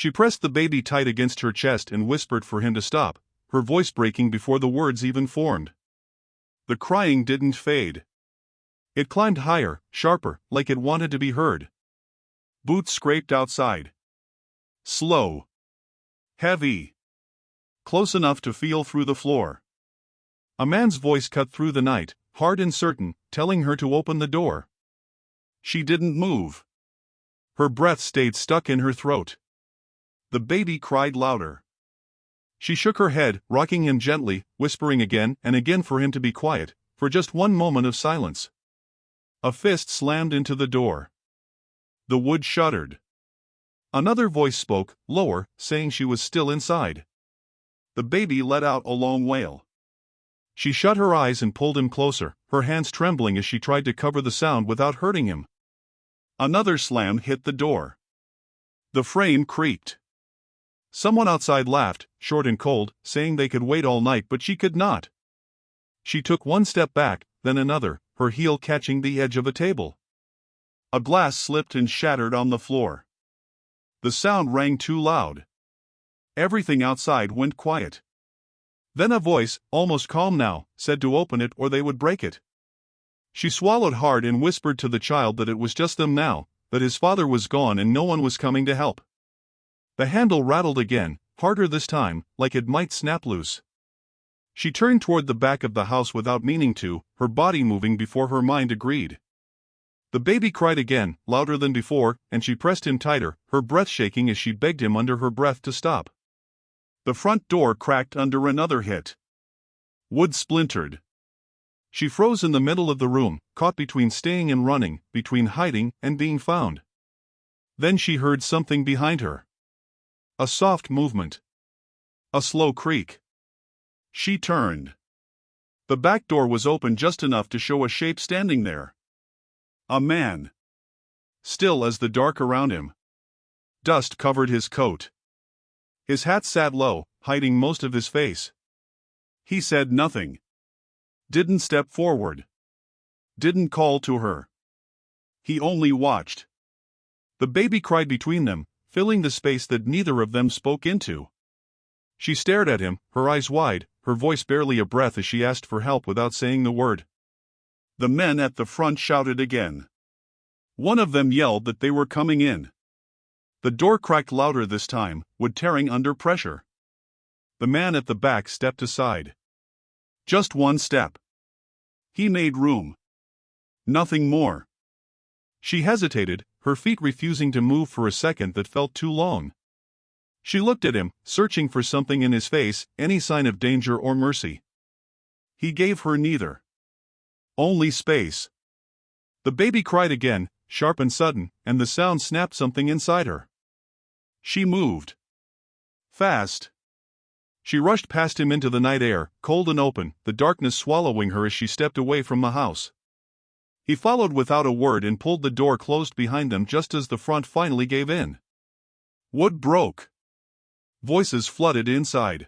She pressed the baby tight against her chest and whispered for him to stop, her voice breaking before the words even formed. The crying didn't fade. It climbed higher, sharper, like it wanted to be heard. Boots scraped outside. Slow. Heavy. Close enough to feel through the floor. A man's voice cut through the night, hard and certain, telling her to open the door. She didn't move. Her breath stayed stuck in her throat. The baby cried louder. She shook her head, rocking him gently, whispering again and again for him to be quiet, for just one moment of silence. A fist slammed into the door. The wood shuddered. Another voice spoke, lower, saying she was still inside. The baby let out a long wail. She shut her eyes and pulled him closer, her hands trembling as she tried to cover the sound without hurting him. Another slam hit the door. The frame creaked. Someone outside laughed, short and cold, saying they could wait all night, but she could not. She took one step back, then another, her heel catching the edge of a table. A glass slipped and shattered on the floor. The sound rang too loud. Everything outside went quiet. Then a voice, almost calm now, said to open it or they would break it. She swallowed hard and whispered to the child that it was just them now, that his father was gone and no one was coming to help. The handle rattled again, harder this time, like it might snap loose. She turned toward the back of the house without meaning to, her body moving before her mind agreed. The baby cried again, louder than before, and she pressed him tighter, her breath shaking as she begged him under her breath to stop. The front door cracked under another hit. Wood splintered. She froze in the middle of the room, caught between staying and running, between hiding and being found. Then she heard something behind her. A soft movement. A slow creak. She turned. The back door was open just enough to show a shape standing there. A man. Still as the dark around him. Dust covered his coat. His hat sat low, hiding most of his face. He said nothing. Didn't step forward. Didn't call to her. He only watched. The baby cried between them, filling the space that neither of them spoke into. She stared at him, her eyes wide, her voice barely a breath as she asked for help without saying the word. The men at the front shouted again. One of them yelled that they were coming in. The door cracked louder this time, wood tearing under pressure. The man at the back stepped aside. Just one step. He made room. Nothing more. She hesitated, her feet refusing to move for a second that felt too long. She looked at him, searching for something in his face, any sign of danger or mercy. He gave her neither. Only space. The baby cried again, sharp and sudden, and the sound snapped something inside her. She moved. Fast. She rushed past him into the night air, cold and open, the darkness swallowing her as she stepped away from the house. He followed without a word and pulled the door closed behind them just as the front finally gave in. Wood broke. Voices flooded inside.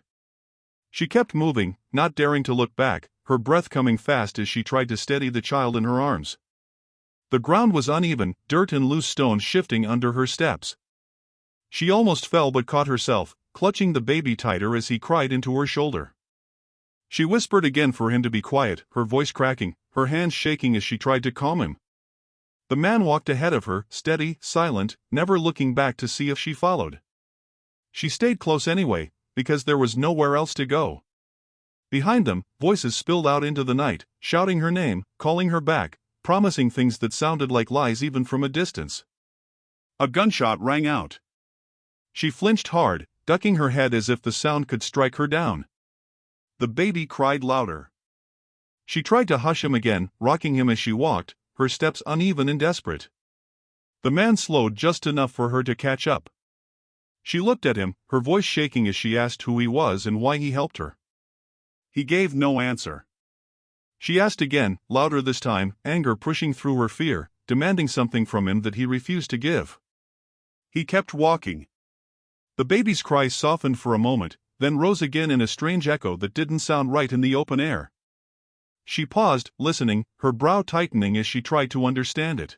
She kept moving, not daring to look back, her breath coming fast as she tried to steady the child in her arms. The ground was uneven, dirt and loose stones shifting under her steps. She almost fell but caught herself, clutching the baby tighter as he cried into her shoulder. She whispered again for him to be quiet, her voice cracking, her hands shaking as she tried to calm him. The man walked ahead of her, steady, silent, never looking back to see if she followed. She stayed close anyway, because there was nowhere else to go. Behind them, voices spilled out into the night, shouting her name, calling her back, promising things that sounded like lies even from a distance. A gunshot rang out. She flinched hard, ducking her head as if the sound could strike her down. The baby cried louder. She tried to hush him again, rocking him as she walked, her steps uneven and desperate. The man slowed just enough for her to catch up. She looked at him, her voice shaking as she asked who he was and why he helped her. He gave no answer. She asked again, louder this time, anger pushing through her fear, demanding something from him that he refused to give. He kept walking. The baby's cries softened for a moment, then rose again in a strange echo that didn't sound right in the open air. She paused, listening, her brow tightening as she tried to understand it.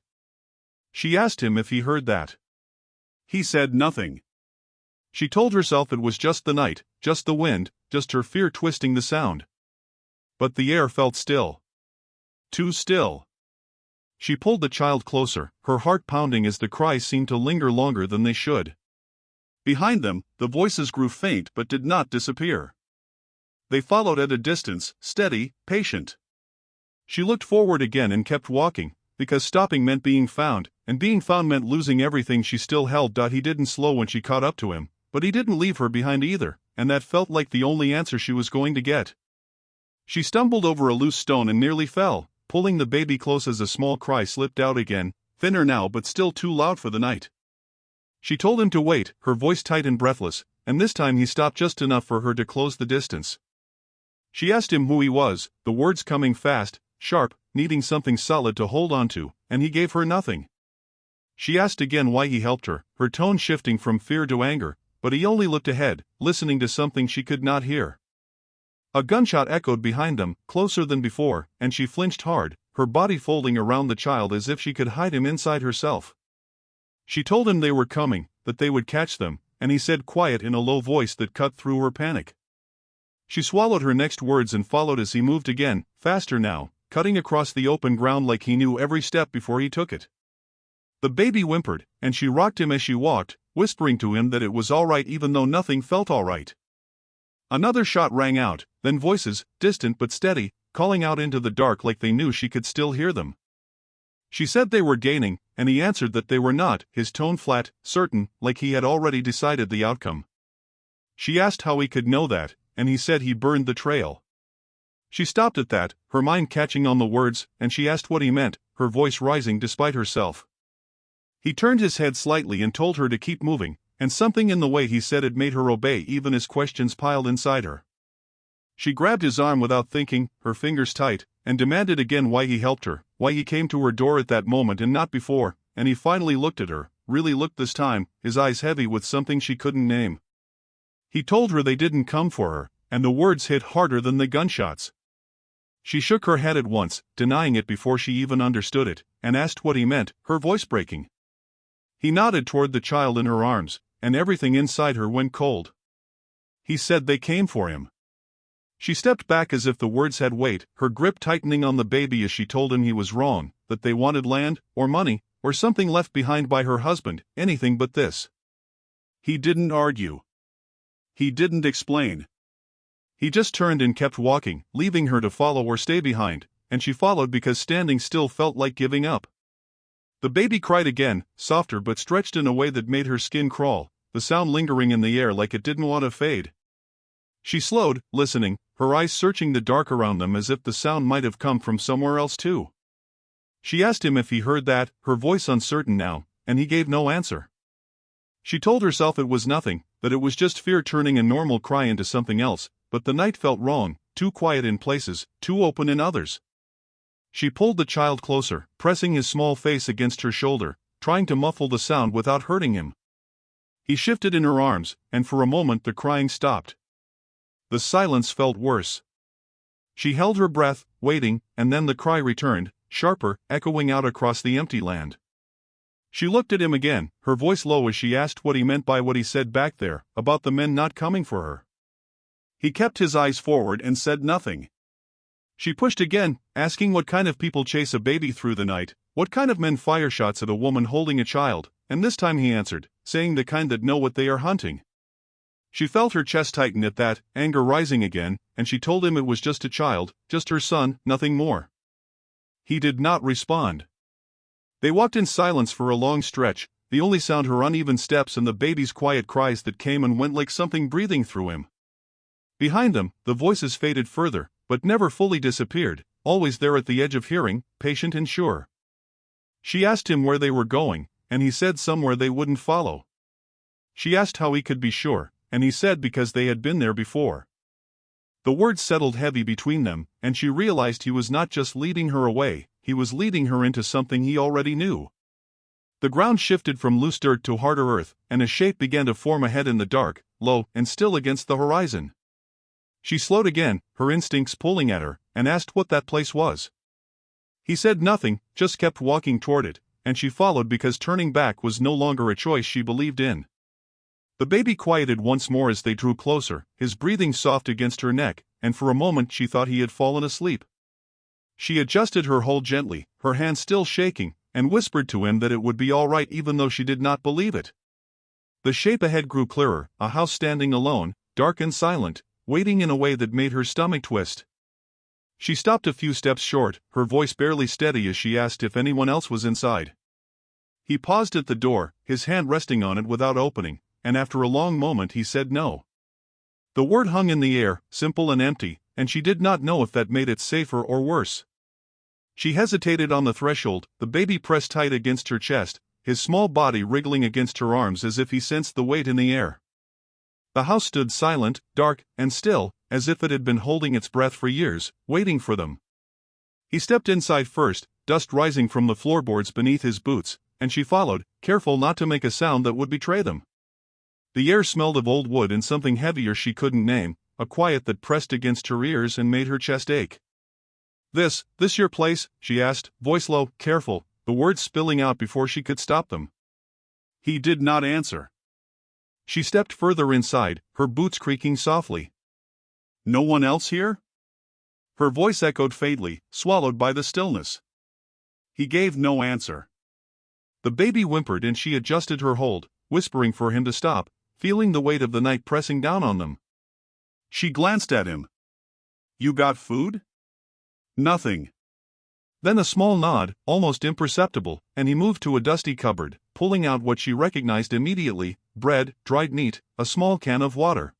She asked him if he heard that. He said nothing. She told herself it was just the night, just the wind, just her fear twisting the sound. But the air felt still. Too still. She pulled the child closer, her heart pounding as the cries seemed to linger longer than they should. Behind them, the voices grew faint but did not disappear. They followed at a distance, steady, patient. She looked forward again and kept walking, because stopping meant being found, and being found meant losing everything she still held. He didn't slow when she caught up to him, but he didn't leave her behind either, and that felt like the only answer she was going to get. She stumbled over a loose stone and nearly fell, pulling the baby close as a small cry slipped out again, thinner now but still too loud for the night. She told him to wait, her voice tight and breathless, and this time he stopped just enough for her to close the distance. She asked him who he was, the words coming fast, sharp, needing something solid to hold on to, and he gave her nothing. She asked again why he helped her, her tone shifting from fear to anger, but he only looked ahead, listening to something she could not hear. A gunshot echoed behind them, closer than before, and she flinched hard, her body folding around the child as if she could hide him inside herself. She told him they were coming, that they would catch them, and he said quiet in a low voice that cut through her panic. She swallowed her next words and followed as he moved again, faster now, cutting across the open ground like he knew every step before he took it. The baby whimpered, and she rocked him as she walked, whispering to him that it was all right even though nothing felt all right. Another shot rang out, then voices, distant but steady, calling out into the dark like they knew she could still hear them. She said they were gaining, and he answered that they were not, his tone flat, certain, like he had already decided the outcome. She asked how he could know that, and he said he burned the trail. She stopped at that, her mind catching on the words, and she asked what he meant, her voice rising despite herself. He turned his head slightly and told her to keep moving, and something in the way he said it made her obey even as questions piled inside her. She grabbed his arm without thinking, her fingers tight, and demanded again why he helped her, why he came to her door at that moment and not before, and he finally looked at her, really looked this time, his eyes heavy with something she couldn't name. He told her they didn't come for her, and the words hit harder than the gunshots. She shook her head at once, denying it before she even understood it, and asked what he meant, her voice breaking. He nodded toward the child in her arms, and everything inside her went cold. He said they came for him. She stepped back as if the words had weight, her grip tightening on the baby as she told him he was wrong, that they wanted land, or money, or something left behind by her husband, anything but this. He didn't argue. He didn't explain. He just turned and kept walking, leaving her to follow or stay behind, and she followed because standing still felt like giving up. The baby cried again, softer but stretched in a way that made her skin crawl, the sound lingering in the air like it didn't want to fade. She slowed, listening, her eyes searching the dark around them as if the sound might have come from somewhere else too. She asked him if he heard that, her voice uncertain now, and he gave no answer. She told herself it was nothing, that it was just fear turning a normal cry into something else, but the night felt wrong, too quiet in places, too open in others. She pulled the child closer, pressing his small face against her shoulder, trying to muffle the sound without hurting him. He shifted in her arms, and for a moment the crying stopped. The silence felt worse. She held her breath, waiting, and then the cry returned, sharper, echoing out across the empty land. She looked at him again, her voice low as she asked what he meant by what he said back there, about the men not coming for her. He kept his eyes forward and said nothing. She pushed again, asking what kind of people chase a baby through the night, what kind of men fire shots at a woman holding a child, and this time he answered, saying the kind that know what they are hunting. She felt her chest tighten at that, anger rising again, and she told him it was just a child, just her son, nothing more. He did not respond. They walked in silence for a long stretch, the only sound her uneven steps and the baby's quiet cries that came and went like something breathing through him. Behind them, the voices faded further, but never fully disappeared, always there at the edge of hearing, patient and sure. She asked him where they were going, and he said somewhere they wouldn't follow. She asked how he could be sure, and he said because they had been there before. The words settled heavy between them, and she realized he was not just leading her away, he was leading her into something he already knew. The ground shifted from loose dirt to harder earth, and a shape began to form ahead in the dark, low and still against the horizon. She slowed again, her instincts pulling at her, and asked what that place was. He said nothing, just kept walking toward it, and she followed because turning back was no longer a choice she believed in. The baby quieted once more as they drew closer, his breathing soft against her neck, and for a moment she thought he had fallen asleep. She adjusted her hold gently, her hand still shaking, and whispered to him that it would be all right even though she did not believe it. The shape ahead grew clearer, a house standing alone, dark and silent, waiting in a way that made her stomach twist. She stopped a few steps short, her voice barely steady as she asked if anyone else was inside. He paused at the door, his hand resting on it without opening, and after a long moment he said no. The word hung in the air, simple and empty, and she did not know if that made it safer or worse. She hesitated on the threshold, the baby pressed tight against her chest, his small body wriggling against her arms as if he sensed the weight in the air. The house stood silent, dark, and still, as if it had been holding its breath for years, waiting for them. He stepped inside first, dust rising from the floorboards beneath his boots, and she followed, careful not to make a sound that would betray them. The air smelled of old wood and something heavier she couldn't name, a quiet that pressed against her ears and made her chest ache. This your place?" she asked, voice low, careful, the words spilling out before she could stop them. He did not answer. She stepped further inside, her boots creaking softly. "No one else here?" Her voice echoed faintly, swallowed by the stillness. He gave no answer. The baby whimpered and she adjusted her hold, whispering for him to stop, feeling the weight of the night pressing down on them. She glanced at him. "You got food?" "Nothing." Then a small nod, almost imperceptible, and he moved to a dusty cupboard, pulling out what she recognized immediately: bread, dried meat, a small can of water.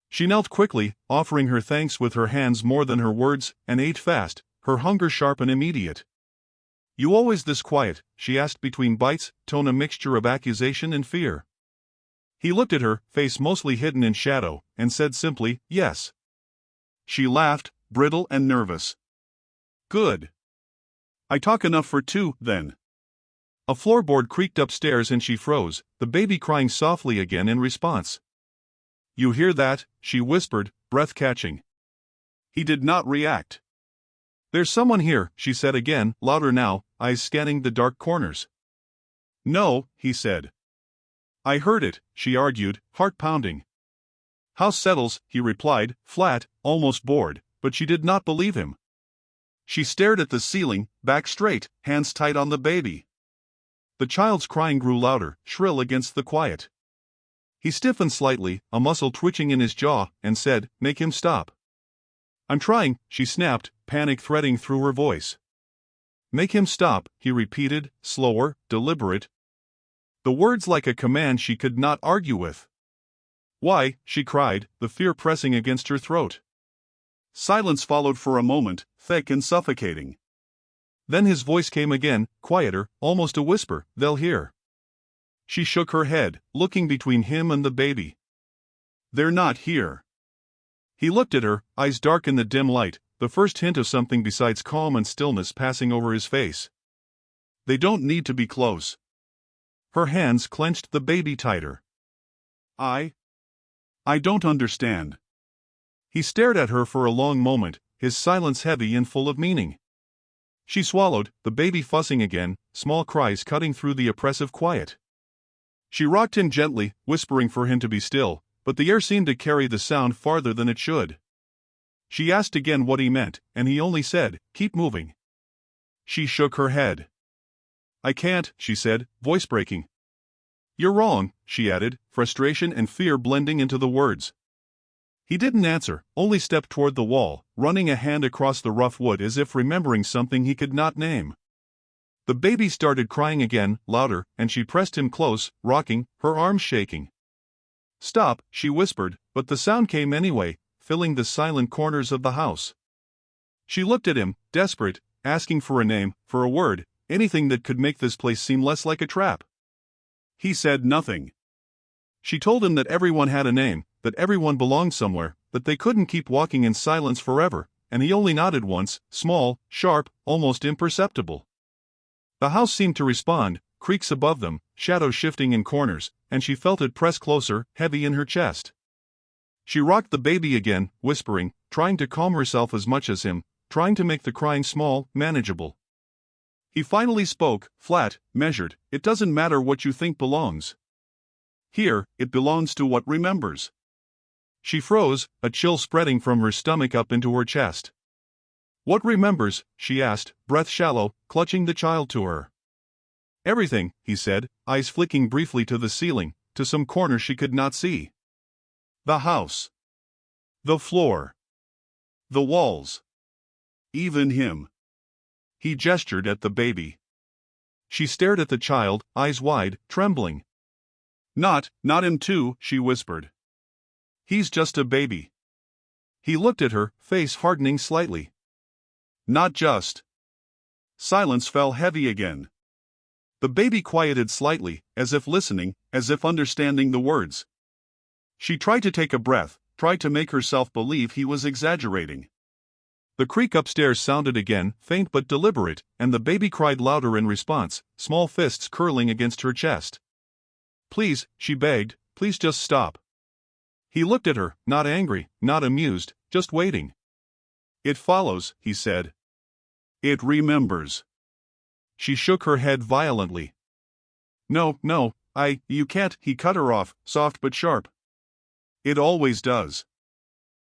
She knelt quickly, offering her thanks with her hands more than her words, and ate fast, her hunger sharp and immediate. "You always this quiet?" she asked between bites, tone a mixture of accusation and fear. He looked at her, face mostly hidden in shadow, and said simply, "Yes." She laughed, brittle and nervous. "Good. I talk enough for two, then." A floorboard creaked upstairs and she froze, the baby crying softly again in response. "You hear that?" she whispered, breath catching. He did not react. "There's someone here," she said again, louder now, eyes scanning the dark corners. "No," he said. "I heard it," she argued, heart pounding. "House settles," he replied, flat, almost bored, but she did not believe him. She stared at the ceiling, back straight, hands tight on the baby. The child's crying grew louder, shrill against the quiet. He stiffened slightly, a muscle twitching in his jaw, and said, "Make him stop." "I'm trying," she snapped, panic threading through her voice. "Make him stop," he repeated, slower, deliberate. The words like a command she could not argue with. "Why?" she cried, the fear pressing against her throat. Silence followed for a moment, thick and suffocating. Then his voice came again, quieter, almost a whisper, "They'll hear." She shook her head, looking between him and the baby. "They're not here." He looked at her, eyes dark in the dim light, the first hint of something besides calm and stillness passing over his face. "They don't need to be close." Her hands clenched the baby tighter. I don't understand." He stared at her for a long moment, his silence heavy and full of meaning. She swallowed, the baby fussing again, small cries cutting through the oppressive quiet. She rocked him gently, whispering for him to be still, but the air seemed to carry the sound farther than it should. She asked again what he meant, and he only said, "Keep moving." She shook her head. "I can't," she said, voice breaking. "You're wrong," she added, frustration and fear blending into the words. He didn't answer, only stepped toward the wall, running a hand across the rough wood as if remembering something he could not name. The baby started crying again, louder, and she pressed him close, rocking, her arms shaking. "Stop," she whispered, but the sound came anyway, filling the silent corners of the house. She looked at him, desperate, asking for a name, for a word, anything that could make this place seem less like a trap. He said nothing. She told him that everyone had a name, that everyone belonged somewhere, that they couldn't keep walking in silence forever, and he only nodded once, small, sharp, almost imperceptible. The house seemed to respond, creaks above them, shadows shifting in corners, and she felt it press closer, heavy in her chest. She rocked the baby again, whispering, trying to calm herself as much as him, trying to make the crying small, manageable. He finally spoke, flat, measured, "It doesn't matter what you think belongs." Here, it belongs to what remembers. She froze, a chill spreading from her stomach up into her chest. What remembers? She asked, breath shallow, clutching the child to her. Everything, he said, eyes flicking briefly to the ceiling, to some corner she could not see. The house. The floor. The walls. Even him. He gestured at the baby. She stared at the child, eyes wide, trembling. Not him too, she whispered. He's just a baby. He looked at her, face hardening slightly. Not just. Silence fell heavy again. The baby quieted slightly, as if listening, as if understanding the words. She tried to take a breath, tried to make herself believe he was exaggerating. The creak upstairs sounded again, faint but deliberate, and the baby cried louder in response, small fists curling against her chest. Please, she begged, please just stop. He looked at her, not angry, not amused, just waiting. It follows, he said. It remembers. She shook her head violently. No, you can't, he cut her off, soft but sharp. It always does.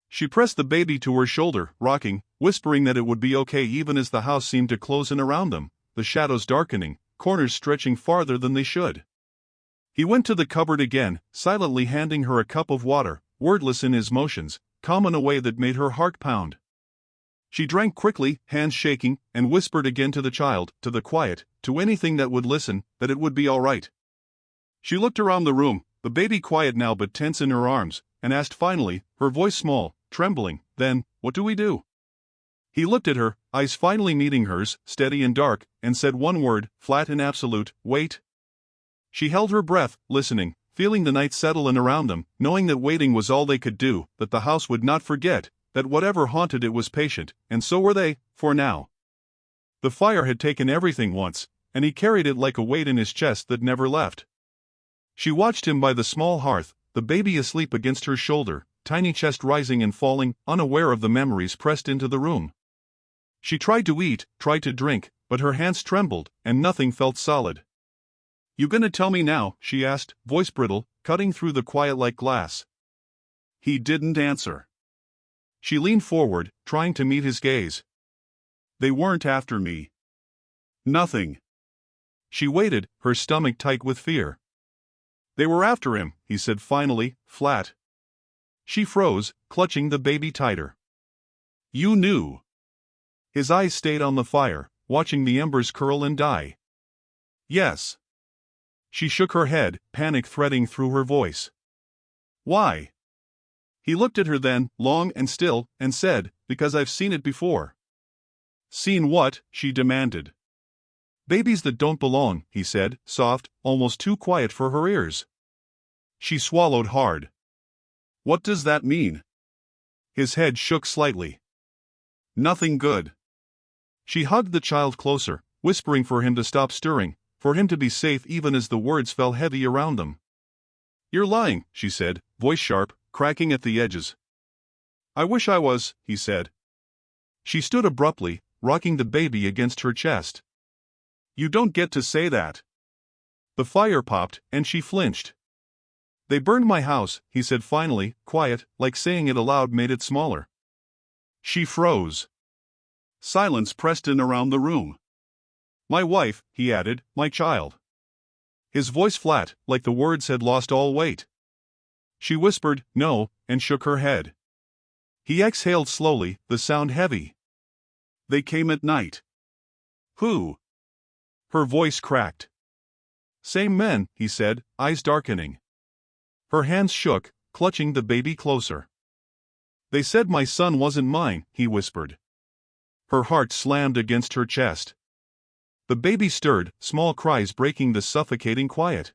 She pressed the baby to her shoulder, rocking, whispering that it would be okay even as the house seemed to close in around them, the shadows darkening, corners stretching farther than they should. He went to the cupboard again, silently handing her a cup of water, wordless in his motions, calm in a way that made her heart pound. She drank quickly, hands shaking, and whispered again to the child, to the quiet, to anything that would listen, that it would be all right. She looked around the room, the baby quiet now but tense in her arms, and asked finally, her voice small, trembling, then, what do we do? He looked at her, eyes finally meeting hers, steady and dark, and said one word, flat and absolute, wait. She held her breath, listening, feeling the night settle in around them, knowing that waiting was all they could do, that the house would not forget, that whatever haunted it was patient, and so were they, for now. The fire had taken everything once, and he carried it like a weight in his chest that never left. She watched him by the small hearth, the baby asleep against her shoulder, tiny chest rising and falling, unaware of the memories pressed into the room. She tried to eat, tried to drink, but her hands trembled, and nothing felt solid. You gonna tell me now? She asked, voice brittle, cutting through the quiet like glass. He didn't answer. She leaned forward, trying to meet his gaze. They weren't after me. Nothing. She waited, her stomach tight with fear. They were after him, he said finally, flat. She froze, clutching the baby tighter. You knew. His eyes stayed on the fire, watching the embers curl and die. Yes. She shook her head, panic threading through her voice. Why? He looked at her then, long and still, and said, because I've seen it before. Seen what? She demanded. Babies that don't belong, he said, soft, almost too quiet for her ears. She swallowed hard. What does that mean? His head shook slightly. Nothing good. She hugged the child closer, whispering for him to stop stirring, for him to be safe even as the words fell heavy around them. You're lying, she said, voice sharp, cracking at the edges. I wish I was, he said. She stood abruptly, rocking the baby against her chest. You don't get to say that. The fire popped, and she flinched. They burned my house, he said finally, quiet, like saying it aloud made it smaller. She froze. Silence pressed in around the room. My wife, he added, my child. His voice flat, like the words had lost all weight. She whispered, no, and shook her head. He exhaled slowly, the sound heavy. They came at night. Who? Her voice cracked. Same men, he said, eyes darkening. Her hands shook, clutching the baby closer. They said my son wasn't mine, he whispered. Her heart slammed against her chest. The baby stirred, small cries breaking the suffocating quiet.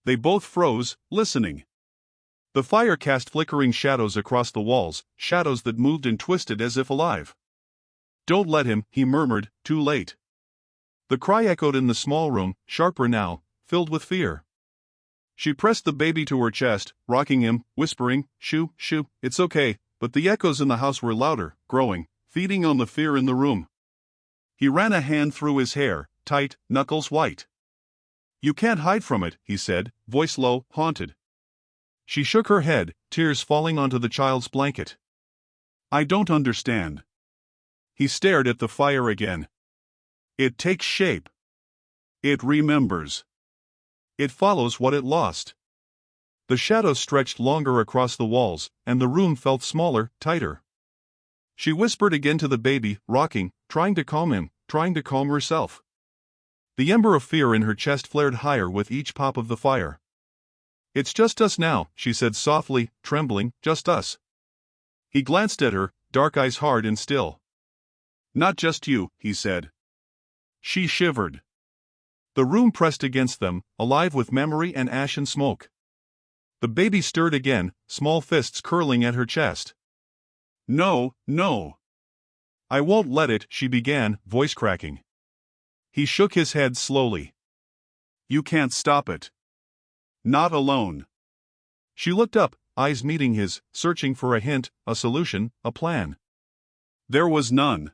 They both froze, listening. The fire cast flickering shadows across the walls, shadows that moved and twisted as if alive. Don't let him, he murmured, too late. The cry echoed in the small room, sharper now, filled with fear. She pressed the baby to her chest, rocking him, whispering, shoo, shoo, it's okay, but the echoes in the house were louder, growing, feeding on the fear in the room. He ran a hand through his hair, tight, knuckles white. You can't hide from it, he said, voice low, haunted. She shook her head, tears falling onto the child's blanket. I don't understand. He stared at the fire again. It takes shape. It remembers. It follows what it lost. The shadows stretched longer across the walls, and the room felt smaller, tighter. She whispered again to the baby, rocking, trying to calm him, trying to calm herself. The ember of fear in her chest flared higher with each pop of the fire. It's just us now, she said softly, trembling, just us. He glanced at her, dark eyes hard and still. Not just you, he said. She shivered. The room pressed against them, alive with memory and ashen smoke. The baby stirred again, small fists curling at her chest. No, no. I won't let it, she began, voice cracking. He shook his head slowly. You can't stop it. Not alone. She looked up, eyes meeting his, searching for a hint, a solution, a plan. There was none.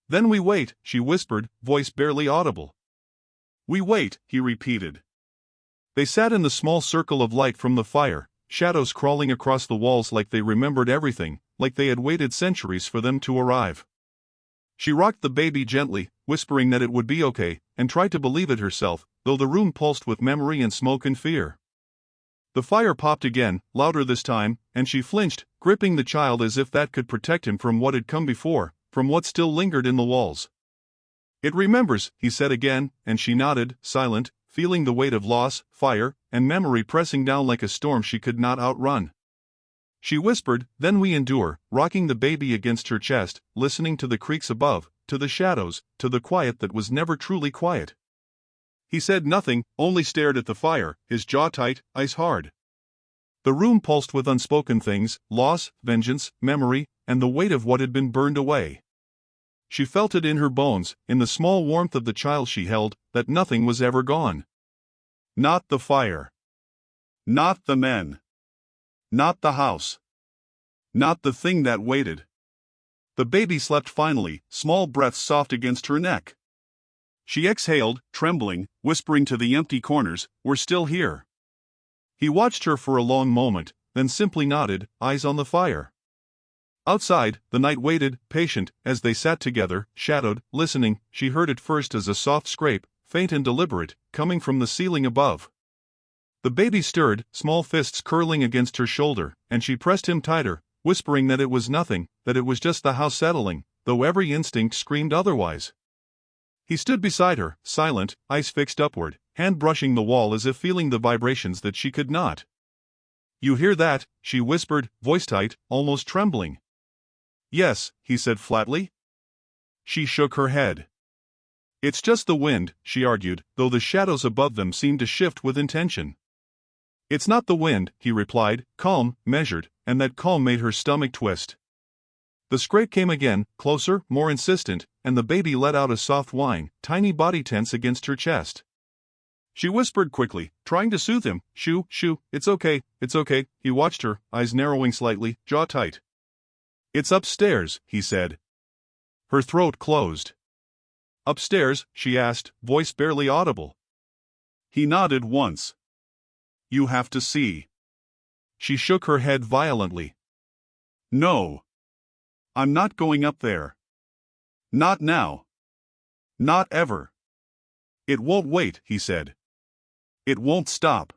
Then we wait, she whispered, voice barely audible. We wait, he repeated. They sat in the small circle of light from the fire, shadows crawling across the walls like they remembered everything, like they had waited centuries for them to arrive. She rocked the baby gently, whispering that it would be okay, and tried to believe it herself, though the room pulsed with memory and smoke and fear. The fire popped again, louder this time, and she flinched, gripping the child as if that could protect him from what had come before, from what still lingered in the walls. It remembers, he said again, and she nodded, silent, feeling the weight of loss, fire, and memory pressing down like a storm she could not outrun. She whispered, then we endure, rocking the baby against her chest, listening to the creaks above, to the shadows, to the quiet that was never truly quiet. He said nothing, only stared at the fire, his jaw tight, eyes hard. The room pulsed with unspoken things, loss, vengeance, memory, and the weight of what had been burned away. She felt it in her bones, in the small warmth of the child she held, that nothing was ever gone. Not the fire. Not the men. Not the house. Not the thing that waited. The baby slept finally, small breaths soft against her neck. She exhaled, trembling, whispering to the empty corners, "We're still here." He watched her for a long moment, then simply nodded, eyes on the fire. Outside, the night waited, patient, as they sat together, shadowed, listening. She heard it first as a soft scrape, faint and deliberate, coming from the ceiling above. The baby stirred, small fists curling against her shoulder, and she pressed him tighter, whispering that it was nothing, that it was just the house settling, though every instinct screamed otherwise. He stood beside her, silent, eyes fixed upward, hand brushing the wall as if feeling the vibrations that she could not. You hear that? She whispered, voice tight, almost trembling. Yes, he said flatly. She shook her head. It's just the wind, she argued, though the shadows above them seemed to shift with intention. It's not the wind, he replied, calm, measured, and that calm made her stomach twist. The scrape came again, closer, more insistent, and the baby let out a soft whine, tiny body tense against her chest. She whispered quickly, trying to soothe him, "Shoo, shoo, it's okay, it's okay." He watched her, eyes narrowing slightly, jaw tight. "It's upstairs," he said. Her throat closed. "Upstairs?" she asked, voice barely audible. He nodded once. "You have to see." She shook her head violently. "No. I'm not going up there. Not now. Not ever." "It won't wait," he said. "It won't stop."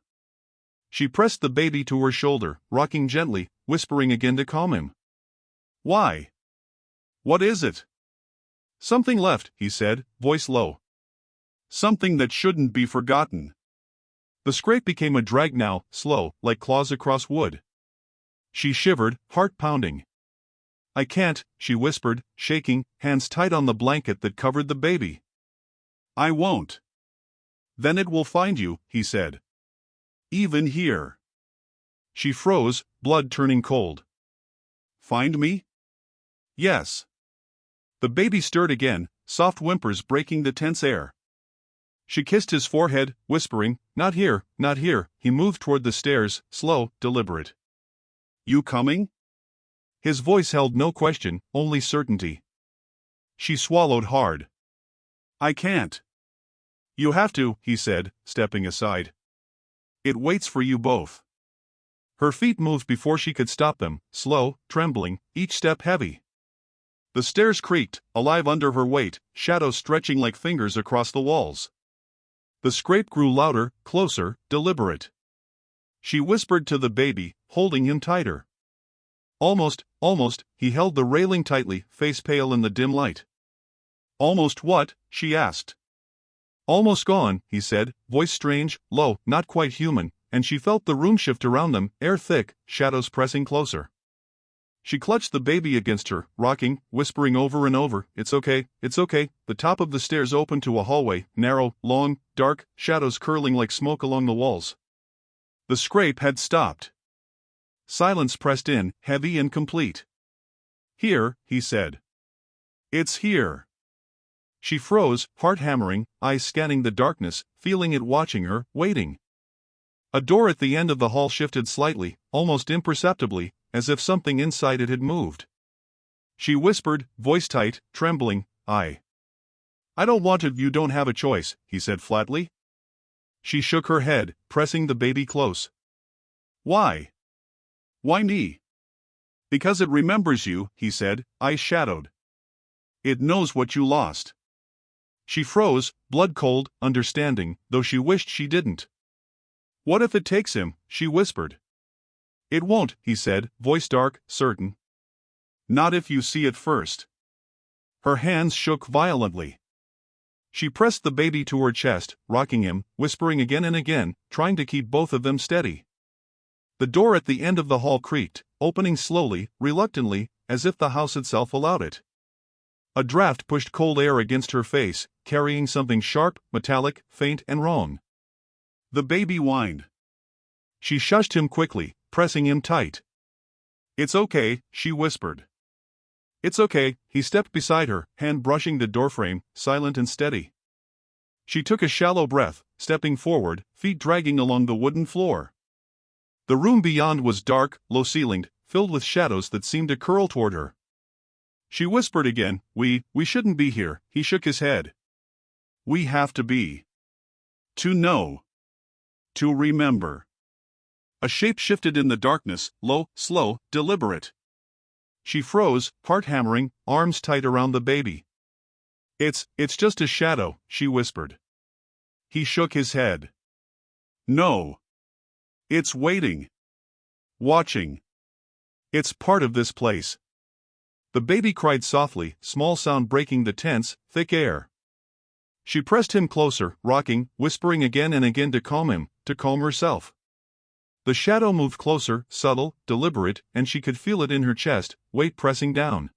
She pressed the baby to her shoulder, rocking gently, whispering again to calm him. "Why? What is it?" "Something left," he said, voice low. "Something that shouldn't be forgotten." The scrape became a drag now, slow, like claws across wood. She shivered, heart pounding. "I can't," she whispered, shaking, hands tight on the blanket that covered the baby. "I won't." "Then it will find you," he said. "Even here." She froze, blood turning cold. "Find me?" "Yes." The baby stirred again, soft whimpers breaking the tense air. She kissed his forehead, whispering, "Not here, not here." He moved toward the stairs, slow, deliberate. "You coming?" His voice held no question, only certainty. She swallowed hard. "I can't." You have to, he said, stepping aside. It waits for you both. Her feet moved before she could stop them, slow, trembling, each step heavy. The stairs creaked, alive under her weight, shadows stretching like fingers across the walls. The scrape grew louder, closer, deliberate. She whispered to the baby, holding him tighter. Almost, he held the railing tightly, face pale in the dim light. Almost what? She asked. Almost gone, he said, voice strange, low, not quite human, and she felt the room shift around them, air thick, shadows pressing closer. She clutched the baby against her, rocking, whispering over and over, "It's okay, it's okay." The top of the stairs opened to a hallway, narrow, long, dark, shadows curling like smoke along the walls. The scrape had stopped. Silence pressed in, heavy and complete. "Here," he said. "It's here." She froze, heart hammering, eyes scanning the darkness, feeling it watching her, waiting. A door at the end of the hall shifted slightly, almost imperceptibly, as if something inside it had moved. She whispered, voice tight, trembling, I don't want it. You don't have a choice," he said flatly. She shook her head, pressing the baby close. "Why? Why me?" "Because it remembers you," he said, eyes shadowed. "It knows what you lost." She froze, blood cold, understanding, though she wished she didn't. "What if it takes him?" she whispered. "It won't," he said, voice dark, certain. "Not if you see it first." Her hands shook violently. She pressed the baby to her chest, rocking him, whispering again and again, trying to keep both of them steady. The door at the end of the hall creaked, opening slowly, reluctantly, as if the house itself allowed it. A draft pushed cold air against her face, carrying something sharp, metallic, faint and wrong. The baby whined. She shushed him quickly, pressing him tight. "It's okay," she whispered. "It's okay." He stepped beside her, hand brushing the doorframe, silent and steady. She took a shallow breath, stepping forward, feet dragging along the wooden floor. The room beyond was dark, low-ceilinged, filled with shadows that seemed to curl toward her. She whispered again, We shouldn't be here." He shook his head. "We have to be. To know. To remember." A shape shifted in the darkness, low, slow, deliberate. She froze, heart hammering, arms tight around the baby. It's just a shadow," she whispered. He shook his head. "No. It's waiting. Watching. It's part of this place." The baby cried softly, small sound breaking the tense, thick air. She pressed him closer, rocking, whispering again and again to calm him, to calm herself. The shadow moved closer, subtle, deliberate, and she could feel it in her chest, weight pressing down.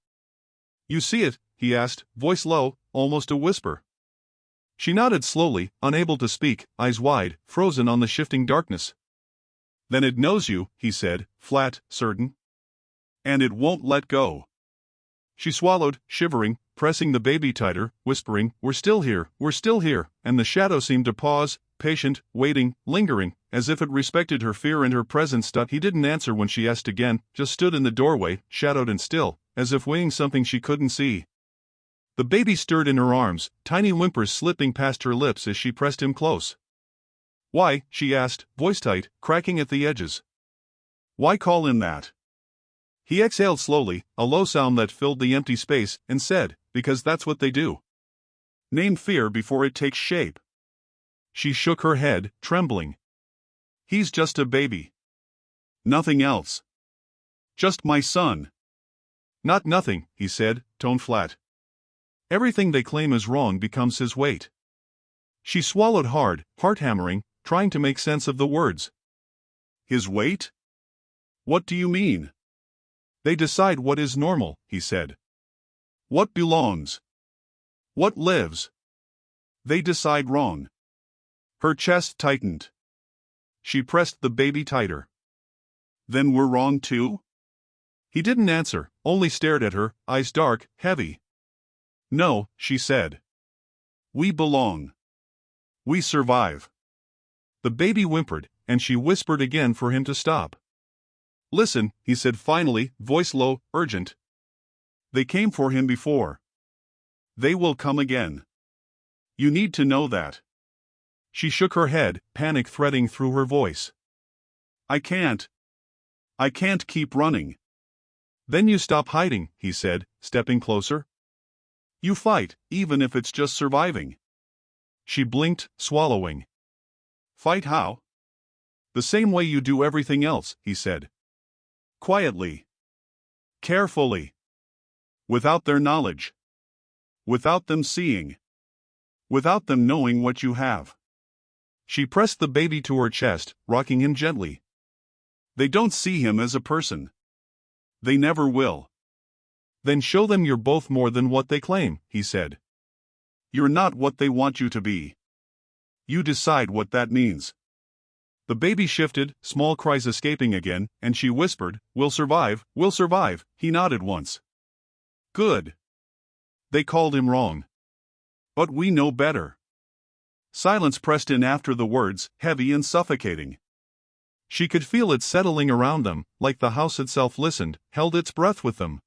"You see it?" he asked, voice low, almost a whisper. She nodded slowly, unable to speak, eyes wide, frozen on the shifting darkness. "Then it knows you," he said, flat, certain. "And it won't let go." She swallowed, shivering, pressing the baby tighter, whispering, we're still here," and the shadow seemed to pause, patient, waiting, lingering, as if it respected her fear and her presence. He didn't answer when she asked again, just stood in the doorway, shadowed and still, as if weighing something she couldn't see. The baby stirred in her arms, tiny whimpers slipping past her lips as she pressed him close. "Why?" she asked, voice tight, cracking at the edges. "Why call in that?" He exhaled slowly, a low sound that filled the empty space, and said, "Because that's what they do. Name fear before it takes shape." She shook her head, trembling. "He's just a baby. Nothing else. Just my son." "Not nothing," he said, tone flat. "Everything they claim is wrong becomes his weight." She swallowed hard, heart hammering, trying to make sense of the words. "His weight? What do you mean?" "They decide what is normal," he said. "What belongs? What lives? They decide wrong." Her chest tightened. She pressed the baby tighter. "Then we're wrong too?" He didn't answer, only stared at her, eyes dark, heavy. "No," she said. "We belong. We survive." The baby whimpered, and she whispered again for him to stop. "Listen," he said finally, voice low, urgent. "They came for him before. They will come again. You need to know that. She shook her head, panic threading through her voice. I can't. I can't keep running. Then you stop hiding, he said, stepping closer. You fight, even if it's just surviving. She blinked, swallowing. Fight how? The same way you do everything else, he said. Quietly. Carefully. Without their knowledge. Without them seeing. Without them knowing what you have. She pressed the baby to her chest, rocking him gently. They don't see him as a person. They never will. Then show them you're both more than what they claim, he said. You're not what they want you to be. You decide what that means. The baby shifted, small cries escaping again, and she whispered, We'll survive, we'll survive. He nodded once. Good. They called him wrong. But we know better. Silence pressed in after the words, heavy and suffocating. She could feel it settling around them, like the house itself listened, held its breath with them.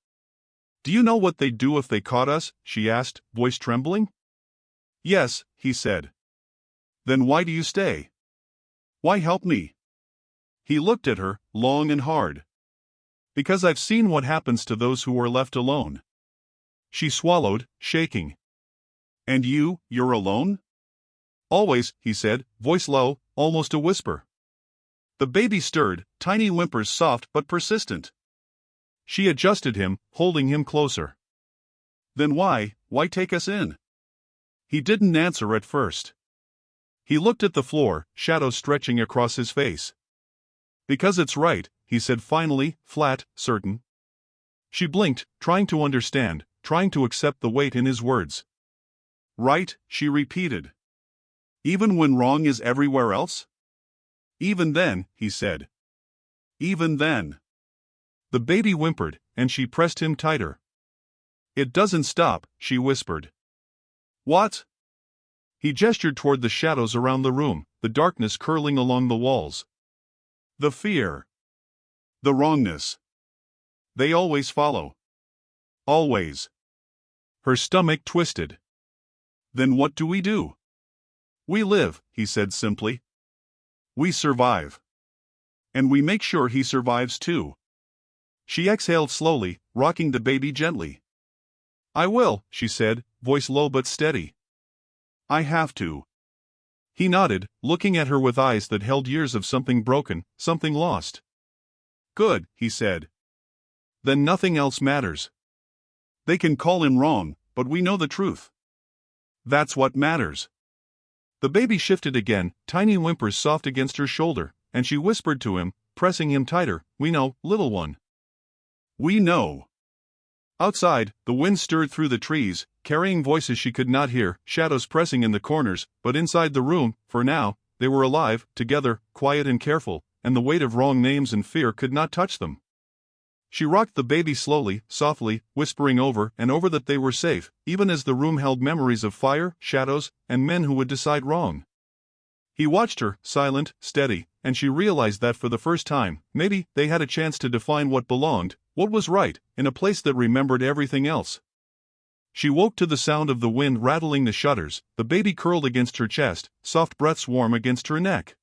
Do you know what they'd do if they caught us? She asked, voice trembling. Yes, he said. Then why do you stay? Why help me? He looked at her, long and hard. Because I've seen what happens to those who are left alone. She swallowed, shaking. And you're alone? Always, he said, voice low, almost a whisper. The baby stirred, tiny whimpers soft but persistent. She adjusted him, holding him closer. Then why take us in? He didn't answer at first. He looked at the floor, shadows stretching across his face. Because it's right, he said finally, flat, certain. She blinked, trying to understand, trying to accept the weight in his words. Right, she repeated. Even when wrong is everywhere else? Even then, he said. Even then. The baby whimpered, and she pressed him tighter. It doesn't stop, she whispered. What? He gestured toward the shadows around the room, the darkness curling along the walls. The fear. The wrongness. They always follow. Always. Her stomach twisted. Then what do we do? We live, he said simply. We survive. And we make sure he survives too. She exhaled slowly, rocking the baby gently. I will, she said, voice low but steady. I have to. He nodded, looking at her with eyes that held years of something broken, something lost. Good, he said. Then nothing else matters. They can call him wrong, but we know the truth. That's what matters. The baby shifted again, tiny whimpers soft against her shoulder, and she whispered to him, pressing him tighter, We know, little one. We know. Outside, the wind stirred through the trees, carrying voices she could not hear, shadows pressing in the corners, but inside the room, for now, they were alive, together, quiet and careful, and the weight of wrong names and fear could not touch them. She rocked the baby slowly, softly, whispering over and over that they were safe, even as the room held memories of fire, shadows, and men who would decide wrong. He watched her, silent, steady, and she realized that for the first time, maybe, they had a chance to define what belonged, what was right, in a place that remembered everything else. She woke to the sound of the wind rattling the shutters, the baby curled against her chest, soft breaths warm against her neck.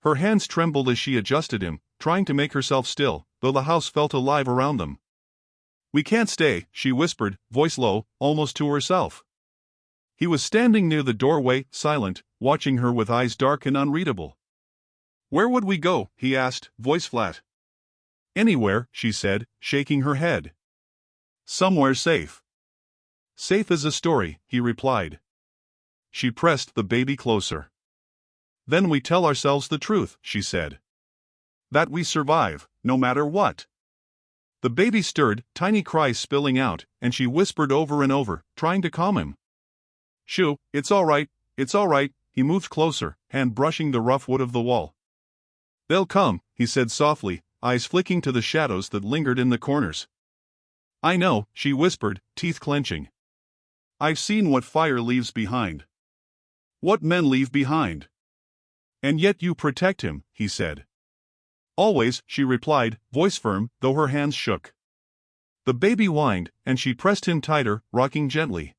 Her hands trembled as she adjusted him, trying to make herself still, though the house felt alive around them. We can't stay, she whispered, voice low, almost to herself. He was standing near the doorway, silent, watching her with eyes dark and unreadable. Where would we go? He asked, voice flat. Anywhere, she said, shaking her head. Somewhere safe. Safe as a story, he replied. She pressed the baby closer. Then we tell ourselves the truth, she said. That we survive, no matter what. The baby stirred, tiny cries spilling out, and she whispered over and over, trying to calm him. Shoo, it's all right, he moved closer, hand brushing the rough wood of the wall. They'll come, he said softly, eyes flicking to the shadows that lingered in the corners. I know, she whispered, teeth clenching. I've seen what fire leaves behind. What men leave behind. And yet you protect him, he said. Always, she replied, voice firm, though her hands shook. The baby whined, and she pressed him tighter, rocking gently.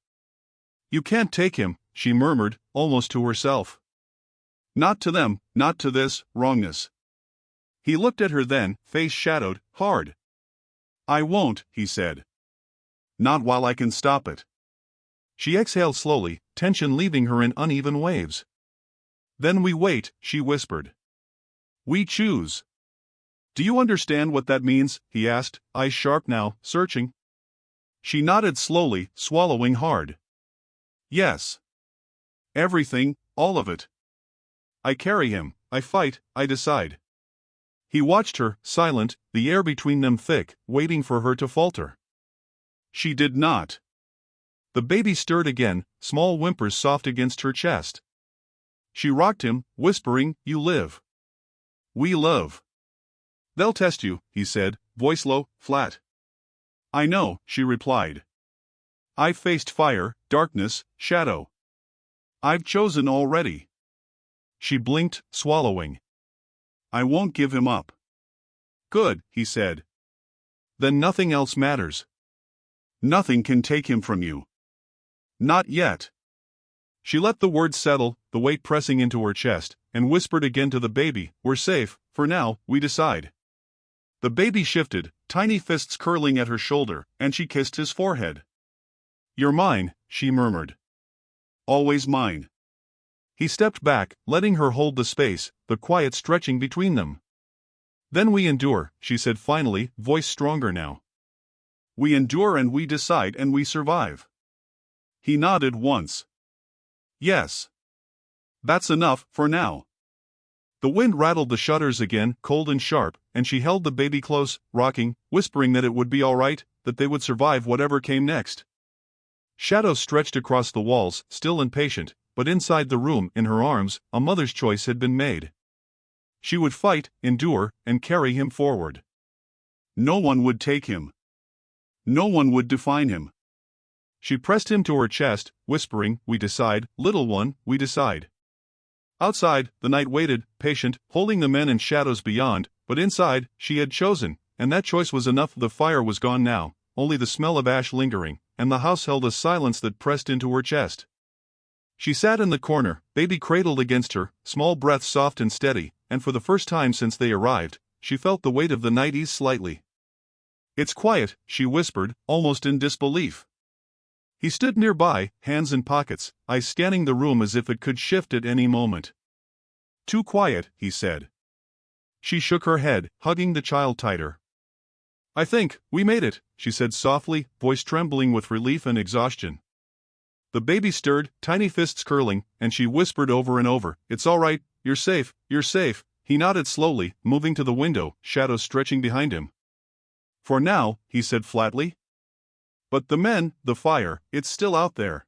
You can't take him, she murmured, almost to herself. Not to them, not to this wrongness. He looked at her then, face shadowed, hard. I won't, he said. Not while I can stop it. She exhaled slowly, tension leaving her in uneven waves. Then we wait, she whispered. We choose. Do you understand what that means? He asked, eyes sharp now, searching. She nodded slowly, swallowing hard. Yes. Everything, all of it. I carry him, I fight, I decide. He watched her, silent, the air between them thick, waiting for her to falter. She did not. The baby stirred again, small whimpers soft against her chest. She rocked him, whispering, You live. We love. They'll test you, he said, voice low, flat. I know, she replied. I've faced fire, darkness, shadow. I've chosen already. She blinked, swallowing. I won't give him up. Good, he said. Then nothing else matters. Nothing can take him from you. Not yet. She let the words settle, the weight pressing into her chest, and whispered again to the baby, We're safe, for now, we decide. The baby shifted, tiny fists curling at her shoulder, and she kissed his forehead. You're mine, she murmured. Always mine. He stepped back, letting her hold the space, the quiet stretching between them. Then we endure, she said finally, voice stronger now. We endure and we decide and we survive. He nodded once. Yes. That's enough, for now. The wind rattled the shutters again, cold and sharp, and she held the baby close, rocking, whispering that it would be all right, that they would survive whatever came next. Shadows stretched across the walls, still and patient, but inside the room, in her arms, a mother's choice had been made. She would fight, endure, and carry him forward. No one would take him. No one would define him. She pressed him to her chest, whispering, We decide, little one, we decide. Outside, the night waited, patient, holding the men and shadows beyond, but inside, she had chosen, and that choice was enough. The fire was gone now, only the smell of ash lingering, and the house held a silence that pressed into her chest. She sat in the corner, baby cradled against her, small breaths soft and steady, and for the first time since they arrived, she felt the weight of the night ease slightly. It's quiet, she whispered, almost in disbelief. He stood nearby, hands in pockets, eyes scanning the room as if it could shift at any moment. Too quiet, he said. She shook her head, hugging the child tighter. I think, we made it, she said softly, voice trembling with relief and exhaustion. The baby stirred, tiny fists curling, and she whispered over and over, It's all right, you're safe, you're safe. He nodded slowly, moving to the window, shadows stretching behind him. For now, he said flatly. But the men, the fire, it's still out there.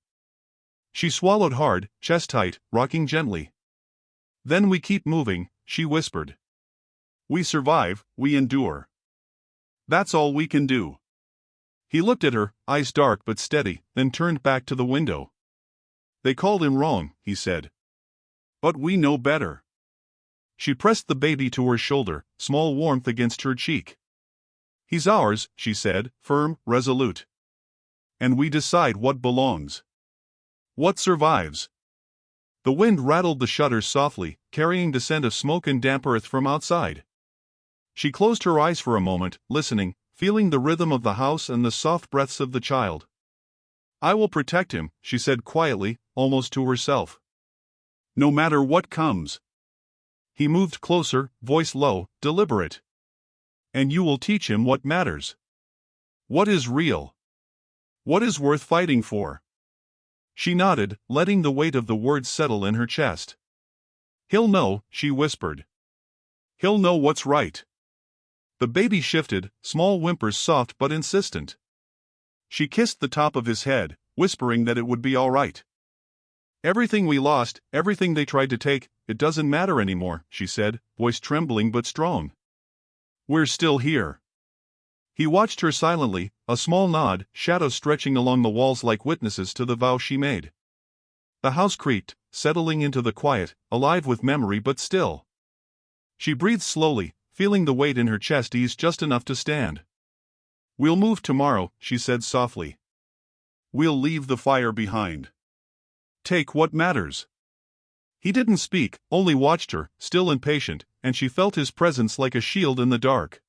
She swallowed hard, chest tight, rocking gently. Then we keep moving, she whispered. We survive, we endure. That's all we can do. He looked at her, eyes dark but steady, then turned back to the window. They called him wrong, he said. But we know better. She pressed the baby to her shoulder, small warmth against her cheek. He's ours, she said, firm, resolute. And we decide what belongs. What survives. The wind rattled the shutters softly, carrying the scent of smoke and damp earth from outside. She closed her eyes for a moment, listening, feeling the rhythm of the house and the soft breaths of the child. I will protect him, she said quietly, almost to herself. No matter what comes. He moved closer, voice low, deliberate. And you will teach him what matters. What is real? What is worth fighting for? She nodded, letting the weight of the words settle in her chest. He'll know, she whispered. He'll know what's right. The baby shifted, small whimpers soft but insistent. She kissed the top of his head, whispering that it would be all right. Everything we lost, everything they tried to take, it doesn't matter anymore, she said, voice trembling but strong. We're still here. He watched her silently, a small nod, shadows stretching along the walls like witnesses to the vow she made. The house creaked, settling into the quiet, alive with memory but still. She breathed slowly, feeling the weight in her chest ease just enough to stand. We'll move tomorrow, she said softly. We'll leave the fire behind. Take what matters. He didn't speak, only watched her, still impatient, and she felt his presence like a shield in the dark.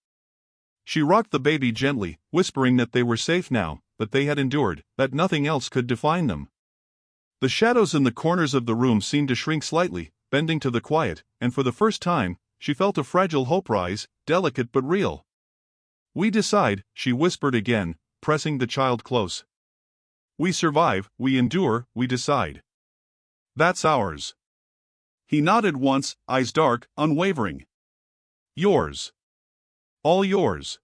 She rocked the baby gently, whispering that they were safe now, that they had endured, that nothing else could define them. The shadows in the corners of the room seemed to shrink slightly, bending to the quiet, and for the first time, she felt a fragile hope rise, delicate but real. "We decide," she whispered again, pressing the child close. "We survive, we endure, we decide. That's ours." He nodded once, eyes dark, unwavering. "Yours. All yours."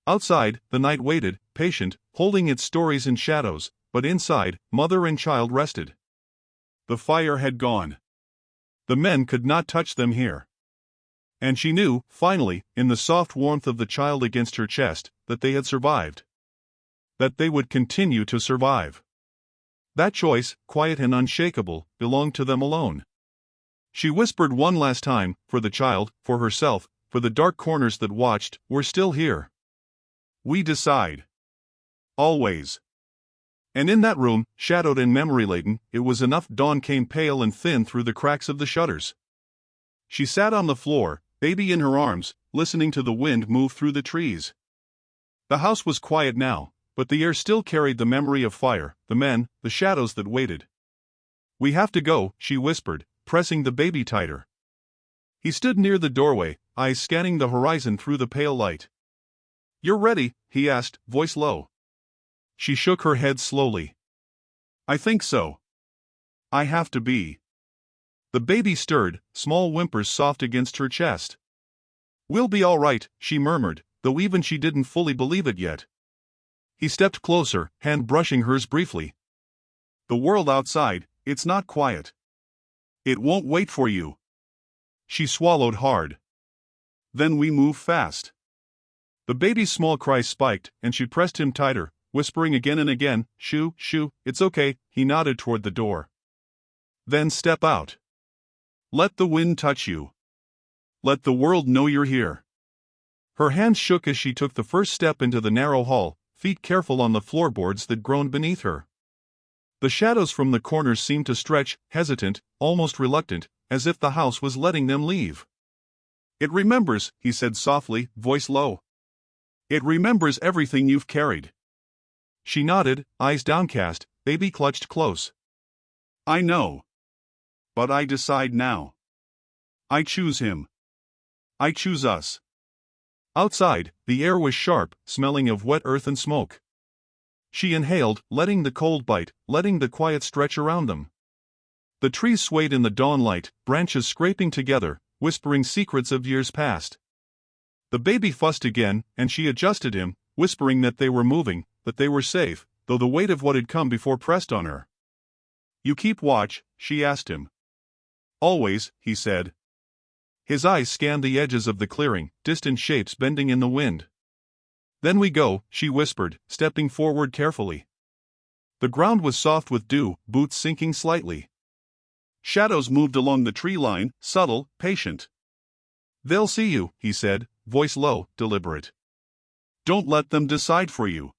Outside, the night waited, patient, holding its stories in shadows, but inside, mother and child rested. The fire had gone. The men could not touch them here. And she knew, finally, in the soft warmth of the child against her chest, that they had survived. That they would continue to survive. That choice, quiet and unshakable, belonged to them alone. She whispered one last time, for the child, for herself, for the dark corners that watched, "We're still here. We decide. Always." And in that room, shadowed and memory-laden, it was enough dawn came pale and thin through the cracks of the shutters. She sat on the floor, baby in her arms, listening to the wind move through the trees. The house was quiet now, but the air still carried the memory of fire, the men, the shadows that waited. "We have to go," she whispered, pressing the baby tighter. He stood near the doorway, eyes scanning the horizon through the pale light. "You're ready?" he asked, voice low. She shook her head slowly. "I think so. I have to be." The baby stirred, small whimpers soft against her chest. "We'll be all right," she murmured, though even she didn't fully believe it yet. He stepped closer, hand brushing hers briefly. "The world outside, it's not quiet. It won't wait for you." She swallowed hard. "Then we move fast." The baby's small cry spiked, and she pressed him tighter, whispering again and again, "Shoo, shoo, it's okay." He nodded toward the door. "Then step out. Let the wind touch you. Let the world know you're here." Her hands shook as she took the first step into the narrow hall, feet careful on the floorboards that groaned beneath her. The shadows from the corners seemed to stretch, hesitant, almost reluctant, as if the house was letting them leave. "It remembers," he said softly, voice low. "It remembers everything you've carried." She nodded, eyes downcast, baby clutched close. "I know. But I decide now. I choose him. I choose us." Outside, the air was sharp, smelling of wet earth and smoke. She inhaled, letting the cold bite, letting the quiet stretch around them. The trees swayed in the dawn light, branches scraping together, whispering secrets of years past. The baby fussed again, and she adjusted him, whispering that they were moving, that they were safe, though the weight of what had come before pressed on her. "You keep watch?" she asked him. "Always," he said. His eyes scanned the edges of the clearing, distant shapes bending in the wind. "Then we go," she whispered, stepping forward carefully. The ground was soft with dew, boots sinking slightly. Shadows moved along the tree line, subtle, patient. "They'll see you," he said, voice low, deliberate. "Don't let them decide for you."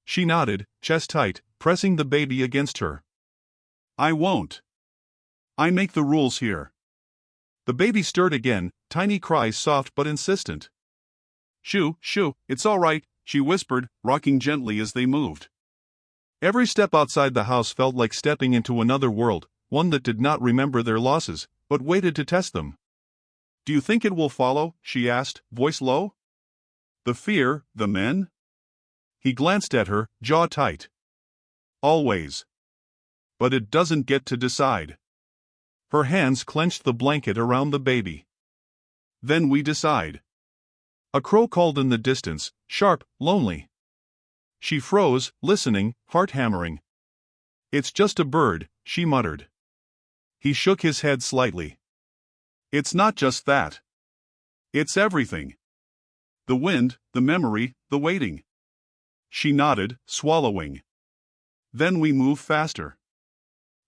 She nodded, chest tight, pressing the baby against her. "I won't. I make the rules here." The baby stirred again, tiny cries soft but insistent. "Shoo, shoo, it's all right," she whispered, rocking gently as they moved. Every step outside the house felt like stepping into another world, one that did not remember their losses, but waited to test them. "Do you think it will follow?" she asked, voice low. "The fear, the men?" He glanced at her, jaw tight. "Always. But it doesn't get to decide." Her hands clenched the blanket around the baby. "Then we decide." A crow called in the distance, sharp, lonely. She froze, listening, heart hammering. "It's just a bird," she muttered. He shook his head slightly. "It's not just that. It's everything. The wind, the memory, the waiting." She nodded, swallowing. "Then we move faster."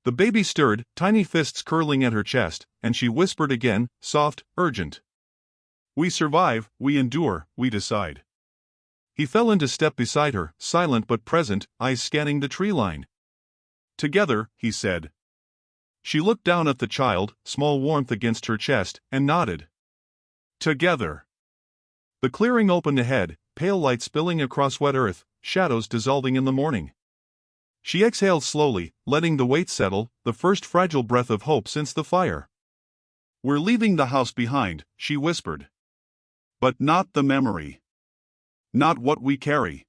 The baby stirred, tiny fists curling at her chest, and she whispered again, soft, urgent. "We survive, we endure, we decide." He fell into step beside her, silent but present, eyes scanning the tree line. "Together," he said. She looked down at the child, small warmth against her chest, and nodded. Together. The clearing opened ahead, pale light spilling across wet earth, shadows dissolving in the morning. She exhaled slowly, letting the weight settle, the first fragile breath of hope since the fire. "We're leaving the house behind," she whispered. "But not the memory. Not what we carry."